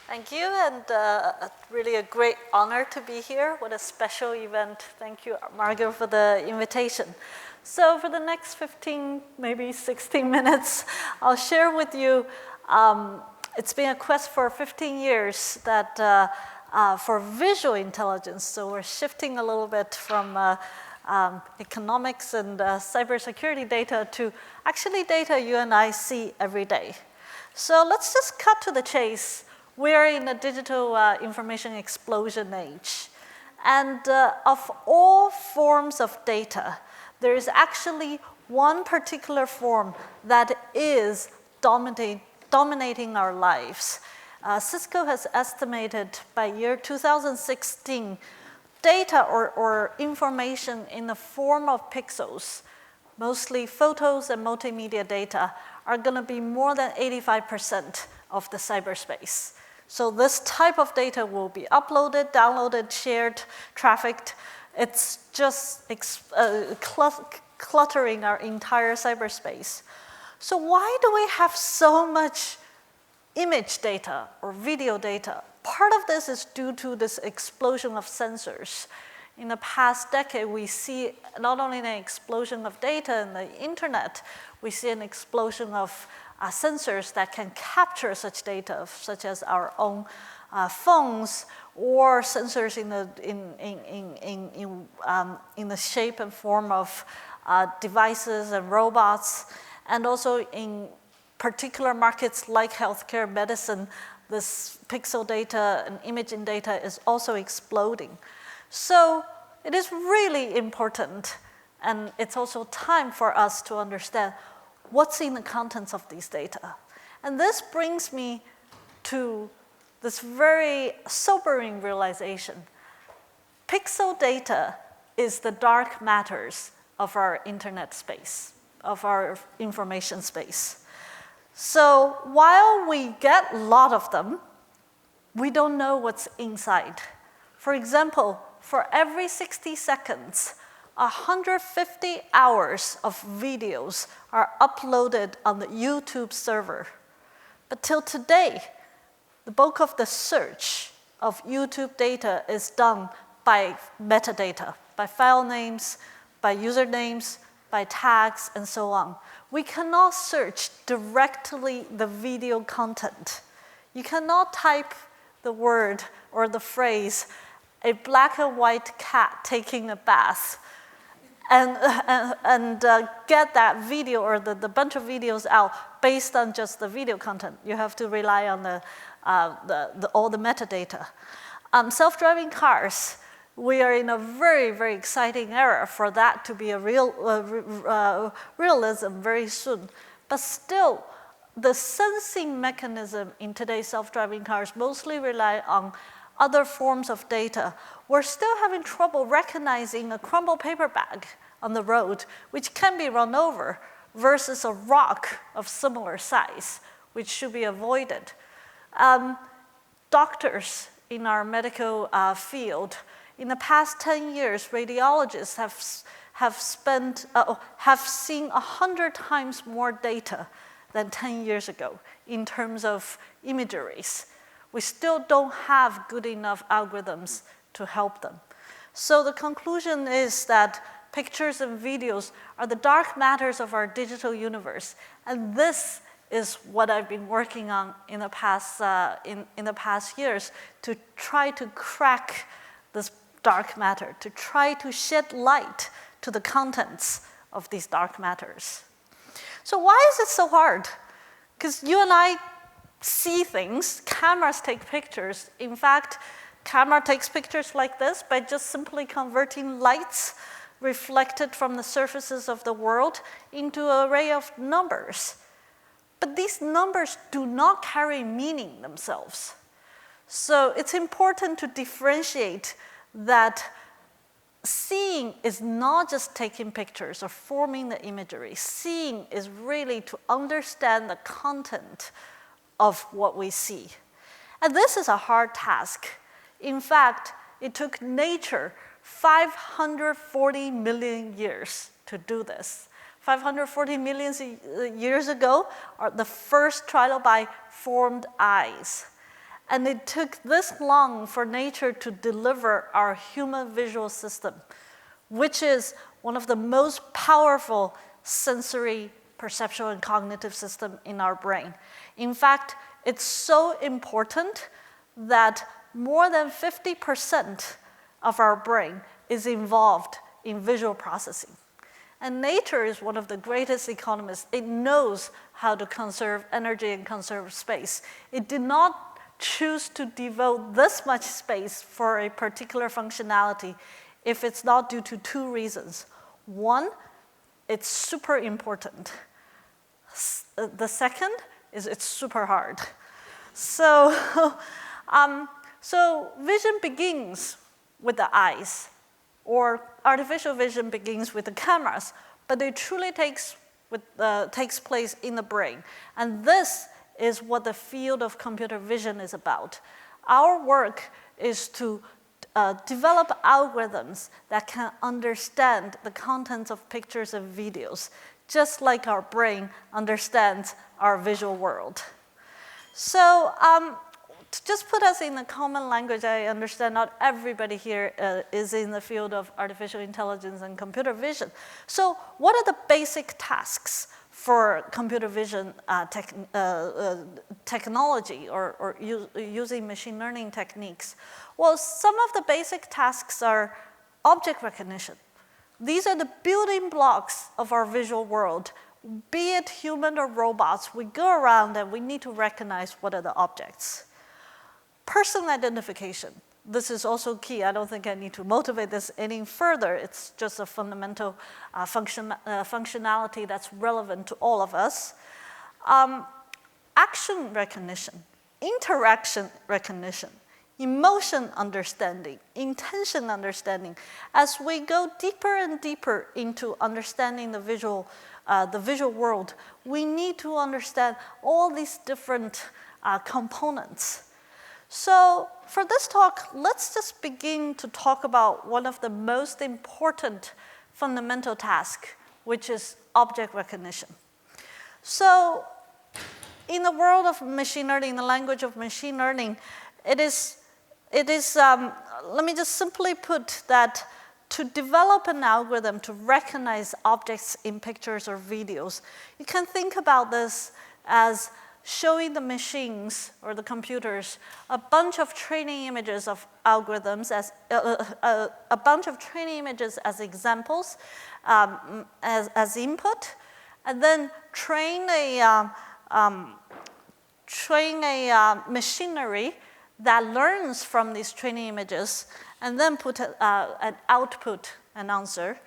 Thank you, and really a great honor to be here. What a special event. Thank you, Margot, for the invitation. So for the next 15, maybe 16 minutes, I'll share with you, it's been a quest for 15 years that for visual intelligence, so we're shifting a little bit from economics and cybersecurity data to actually data you and I see every day. So let's just cut to the chase. We're in a digital information explosion age. And of all forms of data, there is actually one particular form that is dominating our lives. Cisco has estimated by year 2016, data or information in the form of pixels, mostly photos and multimedia data, are going to be more than 85% of the cyberspace. So this type of data will be uploaded, downloaded, shared, trafficked. It's just cluttering our entire cyberspace. So why do we have so much image data or video data? Part of this is due to this explosion of sensors. In the past decade, we see not only an explosion of data in the internet, we see an explosion of sensors that can capture such data, such as our own phones, or sensors in the shape and form of devices and robots, and also in particular markets like healthcare, medicine, this pixel data and imaging data is also exploding. So it is really important, and it's also time for us to understand what's in the contents of these data. And this brings me to this very sobering realization. Pixel data is the dark matters of our internet space, of our information space. So while we get a lot of them, we don't know what's inside. For example, for every 60 seconds, 150 hours of videos are uploaded on the YouTube server. But till today, the bulk of the search of YouTube data is done by metadata, by file names, by usernames, by tags, and so on. We cannot search directly the video content. You cannot type the word or the phrase, a black and white cat taking a bath, and get that video or the bunch of videos out based on just the video content. You have to rely on all the metadata. Self-driving cars, we are in a very, very exciting era for that to be a realism very soon. But still, the sensing mechanism in today's self-driving cars mostly rely on other forms of data. We're still having trouble recognizing a crumbled paper bag on the road, which can be run over, versus a rock of similar size, which should be avoided. Doctors in our medical field, in the past 10 years, radiologists have seen 100 times more data than 10 years ago in terms of imageries. We still don't have good enough algorithms to help them. So the conclusion is that pictures and videos are the dark matters of our digital universe. And this is what I've been working on in the past, in the past years to try to crack this dark matter, to try to shed light to the contents of these dark matters. So why is it so hard? Because you and I see things, cameras take pictures. In fact, camera takes pictures like this by just simply converting lights reflected from the surfaces of the world into an array of numbers. But these numbers do not carry meaning themselves. So it's important to differentiate that seeing is not just taking pictures or forming the imagery. Seeing is really to understand the content of what we see. And this is a hard task. In fact, it took nature 540 million years to do this. 540 million years ago, the first trilobite formed eyes. And it took this long for nature to deliver our human visual system, which is one of the most powerful sensory, perceptual, and cognitive system in our brain. In fact, it's so important that more than 50% of our brain is involved in visual processing. And nature is one of the greatest economists. It knows how to conserve energy and conserve space. It did not choose to devote this much space for a particular functionality if it's not due to two reasons. One, it's super important. The second is it's super hard. So, so vision begins with the eyes, or artificial vision begins with the cameras, but it truly takes place in the brain. And this is what the field of computer vision is about. Our work is to develop algorithms that can understand the contents of pictures and videos, just like our brain understands our visual world. So to just put us in a common language, I understand not everybody here is in the field of artificial intelligence and computer vision. So what are the basic tasks for computer vision technology or using machine learning techniques? Well, some of the basic tasks are object recognition. These are the building blocks of our visual world. Be it human or robots, we go around and we need to recognize what are the objects. Person identification. This is also key. I don't think I need to motivate this any further. It's just a fundamental functionality that's relevant to all of us. Action recognition, interaction recognition, emotion understanding, intention understanding. As we go deeper and deeper into understanding the visual world, we need to understand all these different components. So for this talk, let's just begin to talk about one of the most important fundamental tasks, which is object recognition. So in the world of machine learning, in the language of machine learning, let me just simply put that to develop an algorithm to recognize objects in pictures or videos, you can think about this as showing the machines or the computers a bunch of training images of algorithms as a bunch of training images as examples, as input, and then train a machinery that learns from these training images, and then put an output, an answer.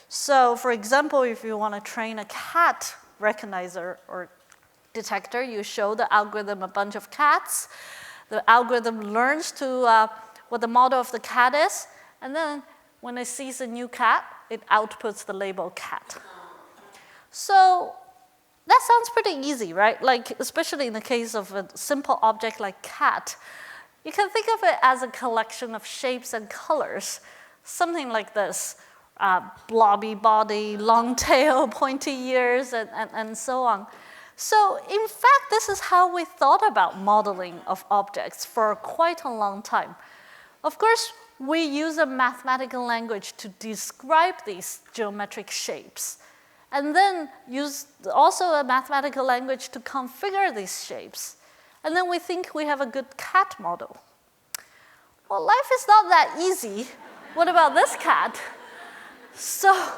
So, for example, if you want to train a cat recognizer or detector, you show the algorithm a bunch of cats. The algorithm learns to what the model of the cat is, and then when it sees a new cat, it outputs the label cat. So that sounds pretty easy, right? Like, especially in the case of a simple object like cat, you can think of it as a collection of shapes and colors, something like this. Blobby body, long tail, pointy ears, and so on. So in fact, this is how we thought about modeling of objects for quite a long time. Of course, we use a mathematical language to describe these geometric shapes, and then use also a mathematical language to configure these shapes. And then we think we have a good cat model. Well, life is not that easy. What about this cat? So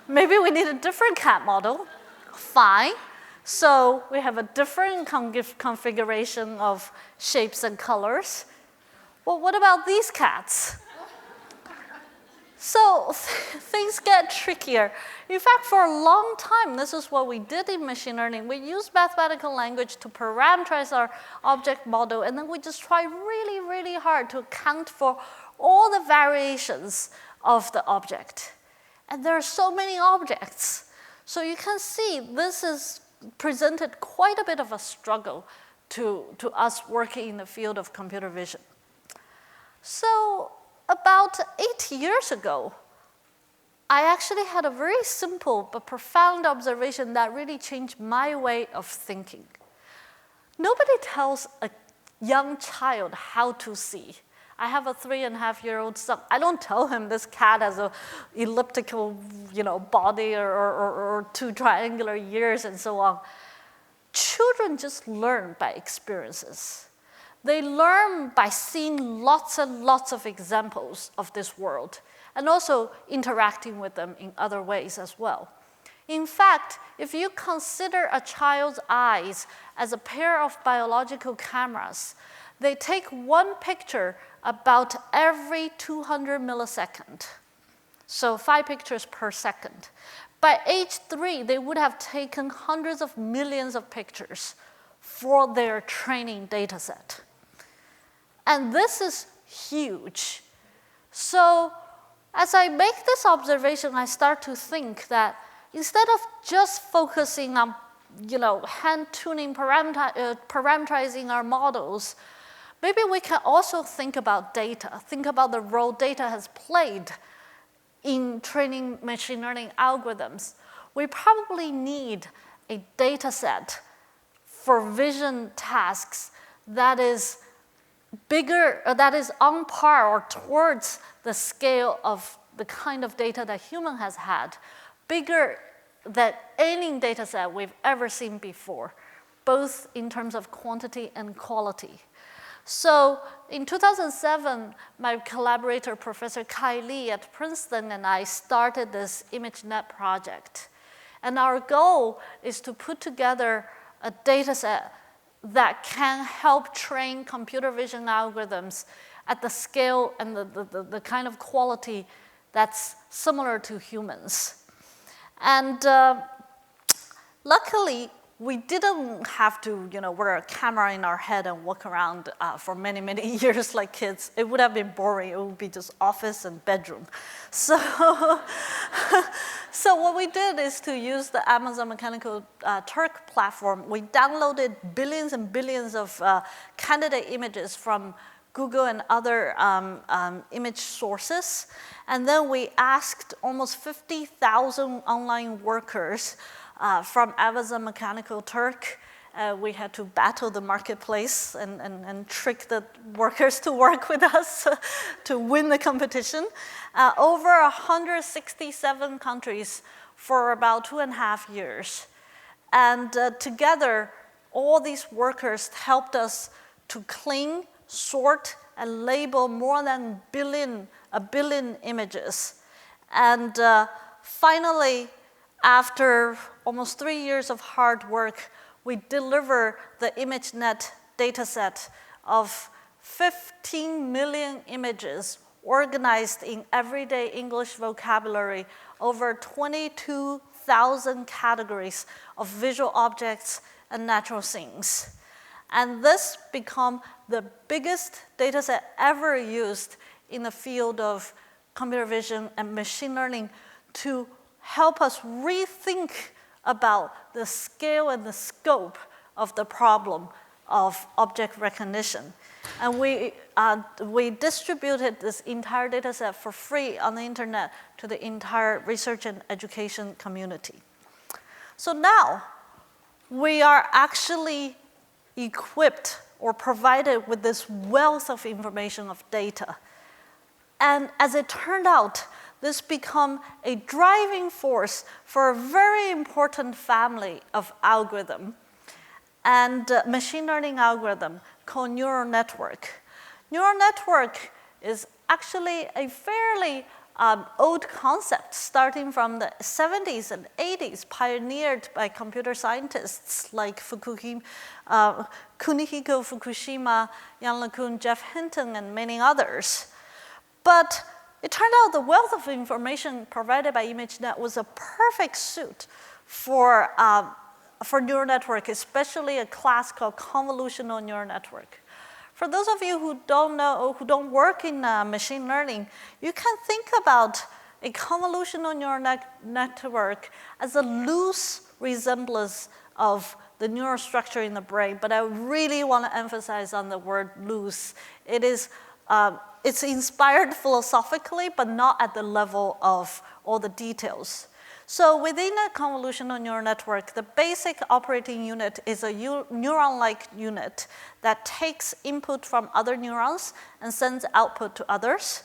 maybe we need a different cat model. Fine. So we have a different configuration of shapes and colors. Well, what about these cats? So things get trickier. In fact, for a long time, this is what we did in machine learning. We used mathematical language to parameterize our object model, and then we just try really, really hard to account for all the variations of the object. And there are so many objects. So you can see this is presented quite a bit of a struggle to us working in the field of computer vision. So about 8 years ago, I actually had a very simple but profound observation that really changed my way of thinking. Nobody tells a young child how to see. I have a 3.5-year-old son. I don't tell him this cat has a elliptical, body or 2 triangular ears and so on. Children just learn by experiences. They learn by seeing lots and lots of examples of this world and also interacting with them in other ways as well. In fact, if you consider a child's eyes as a pair of biological cameras, they take one picture about every 200 milliseconds. So 5 pictures per second. By age 3, they would have taken hundreds of millions of pictures for their training data set. And this is huge. So as I make this observation, I start to think that instead of just focusing on hand-tuning, parameterizing our models, maybe we can also think about data, think about the role data has played in training machine learning algorithms. We probably need a data set for vision tasks that is bigger, that is on par or towards the scale of the kind of data that human has had, bigger than any data set we've ever seen before, both in terms of quantity and quality. So in 2007, my collaborator, Professor Kai Li at Princeton, and I started this ImageNet project. And our goal is to put together a data set that can help train computer vision algorithms at the scale and the kind of quality that's similar to humans. And luckily, we didn't have to wear a camera in our head and walk around for many, many years like kids. It would have been boring. It would be just office and bedroom. So, so what we did is to use the Amazon Mechanical Turk platform. We downloaded billions and billions of candidate images from Google and other image sources. And then we asked almost 50,000 online workers from Amazon Mechanical Turk. We had to battle the marketplace and trick the workers to work with us to win the competition. Over 167 countries for about 2.5 years. And together, all these workers helped us to clean, sort, and label more than a billion images. And finally, after almost 3 years of hard work, we deliver the ImageNet data set of 15 million images organized in everyday English vocabulary over 22,000 categories of visual objects and natural scenes. And this became the biggest data set ever used in the field of computer vision and machine learning to help us rethink about the scale and the scope of the problem of object recognition. And we distributed this entire data set for free on the internet to the entire research and education community. So now we are actually equipped or provided with this wealth of information of data. And as it turned out, this became a driving force for a very important family of algorithm and machine learning algorithm called neural network. Neural network is actually a fairly old concept starting from the 70s and 80s, pioneered by computer scientists like Kunihiko Fukushima, Yann LeCun, Jeff Hinton, and many others. But it turned out the wealth of information provided by ImageNet was a perfect suit for neural network, especially a class called convolutional neural network. For those of you who don't know, who don't work in machine learning, you can think about a convolutional neural network as a loose resemblance of the neural structure in the brain, but I really want to emphasize on the word loose. It's inspired philosophically, but not at the level of all the details. So within a convolutional neural network, the basic operating unit is a neuron-like unit that takes input from other neurons and sends output to others.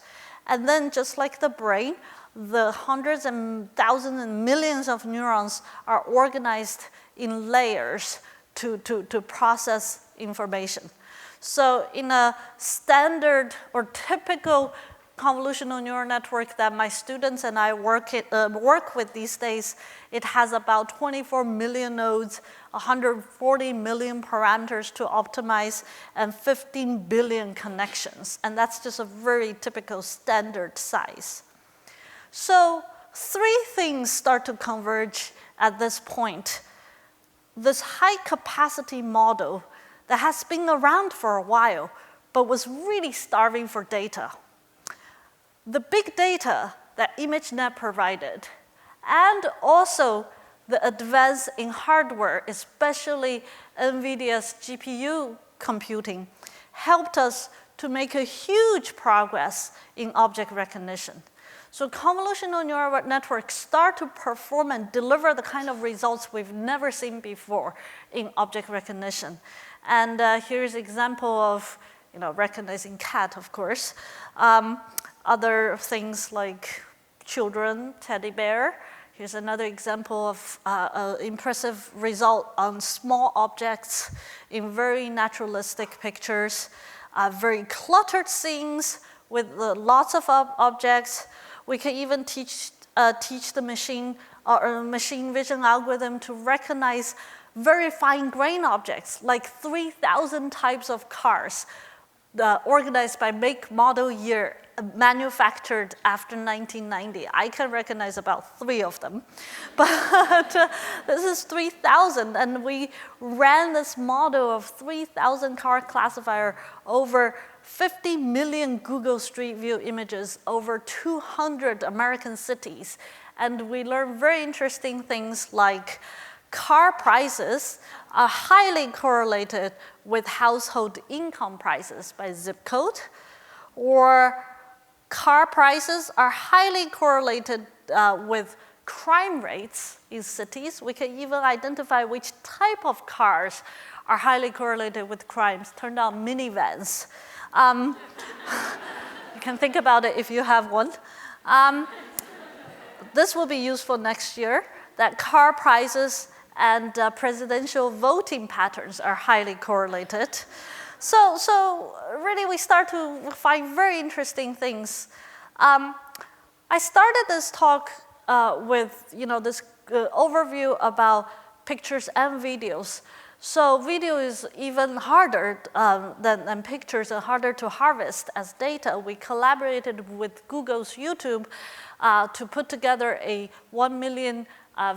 And then just like the brain, the hundreds and thousands and millions of neurons are organized in layers to process information. So in a standard or typical convolutional neural network that my students and I work with these days, it has about 24 million nodes, 140 million parameters to optimize, and 15 billion connections. And that's just a very typical standard size. So 3 things start to converge at this point. This high capacity model that has been around for a while, but was really starving for data. The big data that ImageNet provided, and also the advance in hardware, especially NVIDIA's GPU computing, helped us to make a huge progress in object recognition. So convolutional neural networks start to perform and deliver the kind of results we've never seen before in object recognition. And here's an example of recognizing cat, of course. Other things like children, teddy bear. Here's another example of an impressive result on small objects in very naturalistic pictures, very cluttered scenes with lots of objects. We can even teach the machine or machine vision algorithm to recognize very fine-grained objects, like 3,000 types of cars organized by make, model, year, manufactured after 1990. I can recognize about 3 of them. But this is 3,000, and we ran this model of 3,000 car classifier over 50 million Google Street View images over 200 American cities. And we learned very interesting things like car prices are highly correlated with household income prices by zip code, or car prices are highly correlated with crime rates in cities. We can even identify which type of cars are highly correlated with crimes. Turned out minivans. You can think about it if you have one. This will be useful next year, that car prices and presidential voting patterns are highly correlated. So really we start to find very interesting things. I started this talk with this overview about pictures and videos. So video is even harder than pictures and harder to harvest as data. We collaborated with Google's YouTube to put together a 1 million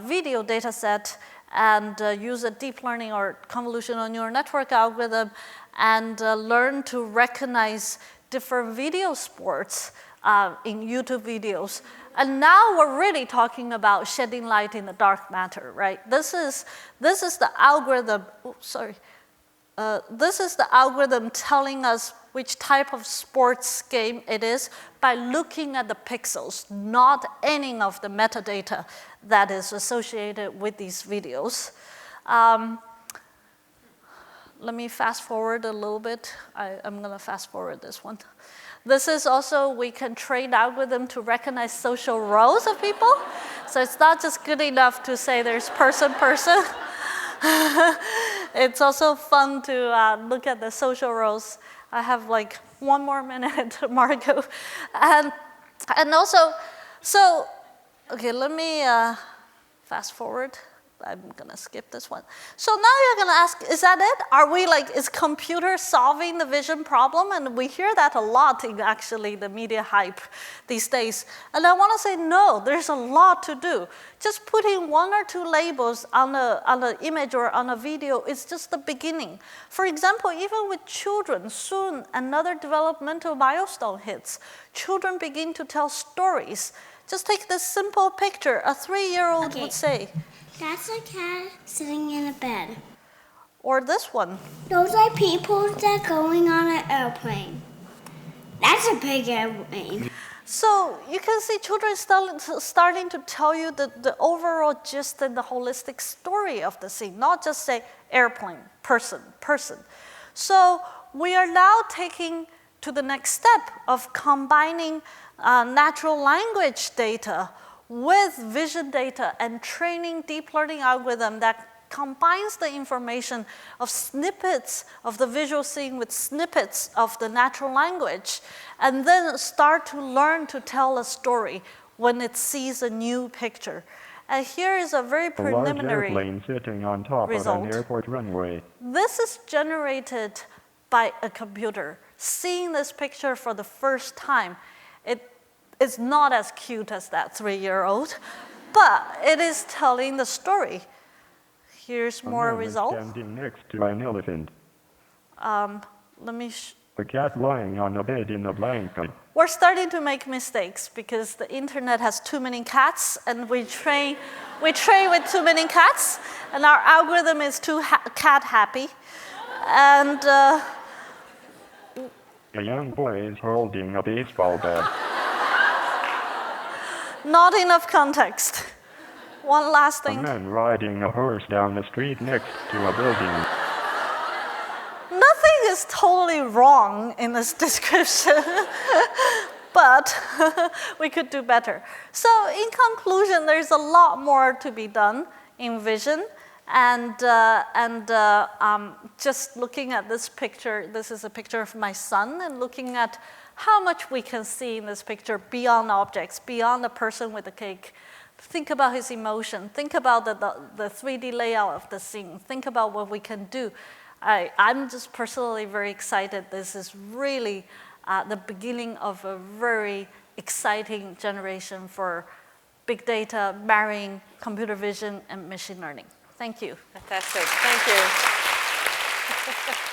video data set and use a deep learning or convolutional neural network algorithm and learn to recognize different video sports in YouTube videos. And now we're really talking about shedding light in the dark matter, right? This is the algorithm, this is the algorithm telling us which type of sports game it is by looking at the pixels, not any of the metadata that is associated with these videos. Let me fast forward a little bit. I'm gonna fast forward this one. This is also, we can train algorithm to recognize social roles of people. So it's not just good enough to say there's person. It's also fun to look at the social roles. I have like 1 more minute, Margot. And also, so, okay, let me fast forward. I'm gonna skip this one. So now you're gonna ask, is that it? Are we like, is computer solving the vision problem? And we hear that a lot in actually the media hype these days. And I wanna say, no, there's a lot to do. Just putting 1 or 2 labels on an image or on a video is just the beginning. For example, even with children, soon another developmental milestone hits. Children begin to tell stories. Just take this simple picture. A 3-year-old would say, that's a cat sitting in a bed. Or this one. Those are people that are going on an airplane. That's a big airplane. So you can see children starting to tell you the overall gist and the holistic story of the scene, not just say airplane, person, person. So we are now taking to the next step of combining natural language data with vision data and training deep learning algorithm that combines the information of snippets of the visual scene with snippets of the natural language, and then start to learn to tell a story when it sees a new picture. And here is a very preliminary a large airplane sitting on top result. of an airport runway. This is generated by a computer. Seeing this picture for the first time, it is not as cute as that 3-year-old, but it is telling the story. Here's more results. Standing next to an elephant. Let me. A cat lying on a bed in a blanket. We're starting to make mistakes because the internet has too many cats, and we train with too many cats, and our algorithm is too cat happy, and. A young boy is holding a baseball bat. Not enough context. One last thing. A man riding a horse down the street next to a building. Nothing is totally wrong in this description, but we could do better. So in conclusion, there's a lot more to be done in vision. And just looking at this picture, this is a picture of my son, and looking at how much we can see in this picture beyond objects, beyond the person with the cake. Think about his emotion. Think about the 3D layout of the scene. Think about what we can do. I'm just personally very excited. This is really the beginning of a very exciting generation for big data, marrying computer vision and machine learning. Thank you. Fantastic. Thank you.